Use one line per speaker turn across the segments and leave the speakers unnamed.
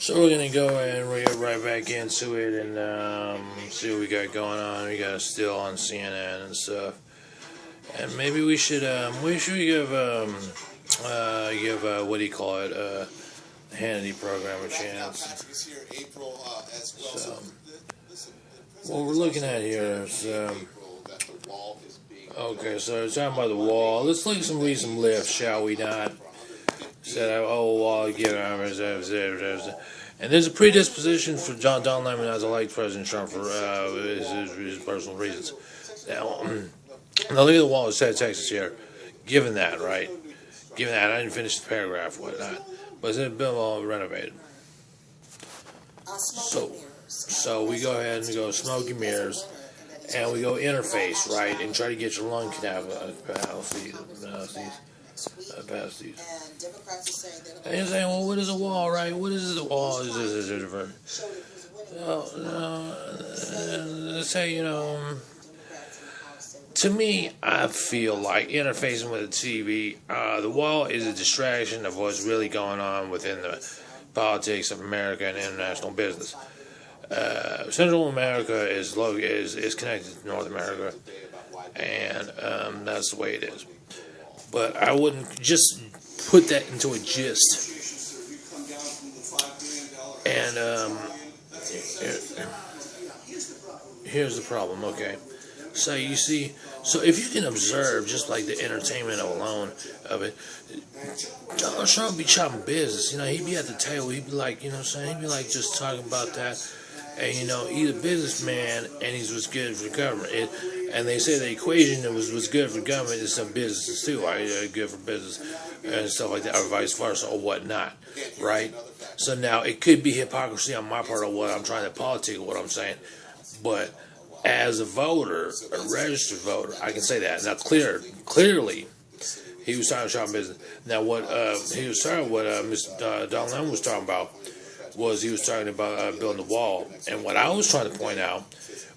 So we're gonna go and we'll get right back into it and see what we got going on. We got still on CNN and stuff, and maybe we should give what do you call it the Hannity program a chance. So what we're looking at here is okay. So it's talking about the wall. Let's read some lifts, shall we not? Said, oh, well, get and there's a predisposition for Don Lemon as I like President Trump for his personal reasons. Now look at the wall of Texas here. Given that, right? Given that, I didn't finish the paragraph, whatnot, but it's been all renovated. So we go ahead and go smoky mirrors, and we go interface, right, and try to get your lung canal past these. And you're saying, well, what is a wall, right? What is the wall? Is this different? Let's say, to me, I feel like interfacing with the TV, the wall is a distraction of what's really going on within the politics of America and international business. Central America is connected to North America, and that's the way it is. But I wouldn't just put that into a gist. And here's the problem, okay? So you see, so if you can observe just like the entertainment alone of it, Donald Trump be chopping business. He'd be at the table, he'd be like, he'd be like just talking about that. And he's a businessman, and he's what's good for the government. And they say the equation that was good for government is some businesses too, right? Good for business and stuff like that, or vice versa, or whatnot, right? So now it could be hypocrisy on my part of what I'm trying to politic or what I'm saying, but as a voter, a registered voter, I can say that. Now clearly, he was talking about business. Now what Mr. Donald Lemon was talking about was he was talking about building the wall, and what I was trying to point out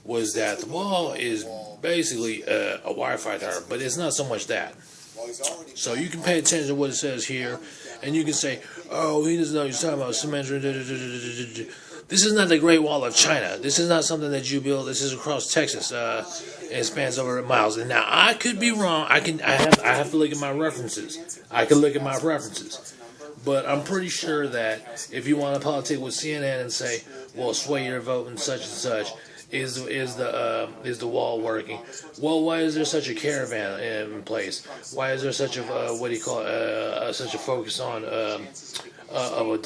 was that the wall is basically a Wi-Fi tower, but it's not so much that. So you can pay attention to what it says here, and you can say, oh, he doesn't know he's talking about cement. This is not the Great Wall of China. This is not something that you build. This is across Texas. It spans over miles. And now I could be wrong. I have to look at my references. But I'm pretty sure that if you want to politic with CNN and say, well, sway your vote and such, is the wall working? Well, why is there such a caravan in place? Why is there such a such a focus on of a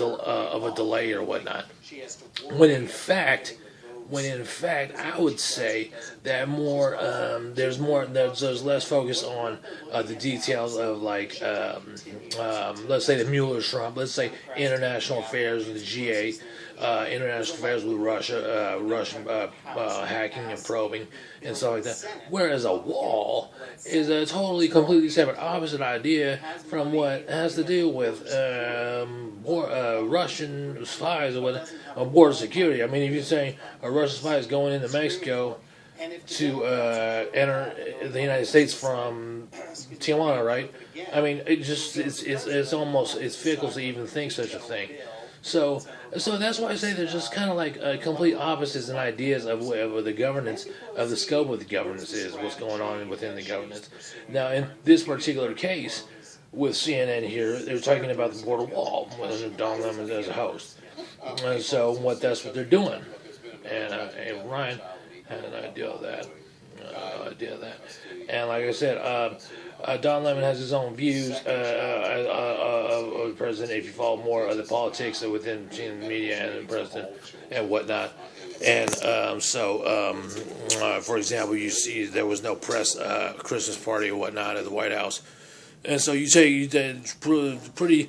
delay or whatnot? When in fact, I would say that there's less focus on the details of let's say the Mueller-Trump, let's say international affairs with the GA, international affairs with Russia, Russian hacking and probing and stuff like that. Whereas a wall is a completely separate, opposite idea from what has to do with Russian spies or border security. I mean, if you're saying a Russian spy is going into Mexico to enter the United States from Tijuana, right? I mean, it's almost fickle to even think such a thing. So that's why I say there's just kind of like complete opposites and ideas of the governance, of the scope of the governance is, what's going on within the governance. Now, in this particular case, with CNN here, they're talking about the border wall, with Donald Lemon as a host. And so that's what they're doing. And Ryan had an idea of that. And like I said, Don Lemon has his own views of the president. If you follow more of the politics within the media and the president and whatnot, and for example, you see there was no press Christmas party or whatnot at the White House, and so you pretty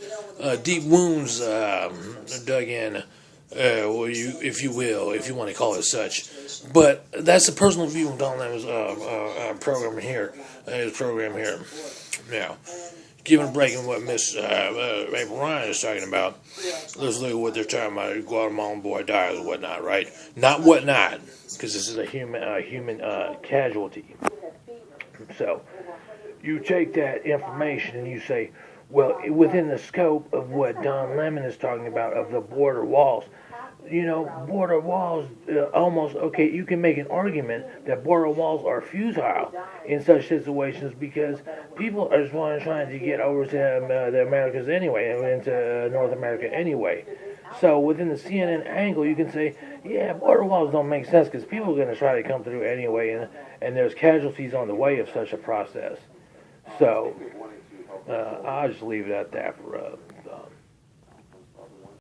deep wounds dug in. If you want to call it such, but that's a personal view of Don Lemon's program here. Now, given a break in what Miss April Ryan is talking about, let's look at what they're talking about. Guatemalan boy dies or whatnot, right? Not whatnot, because this is a human casualty. So you take that information and you say, Well, within the scope of what Don Lemon is talking about of the border walls, border walls almost okay. You can make an argument that border walls are futile in such situations because people are just trying to get over to the Americas anyway, and into North America anyway. So within the CNN angle, you can say, yeah, border walls don't make sense because people are going to try to come through anyway, and there's casualties on the way of such a process. So I'll just leave it at that for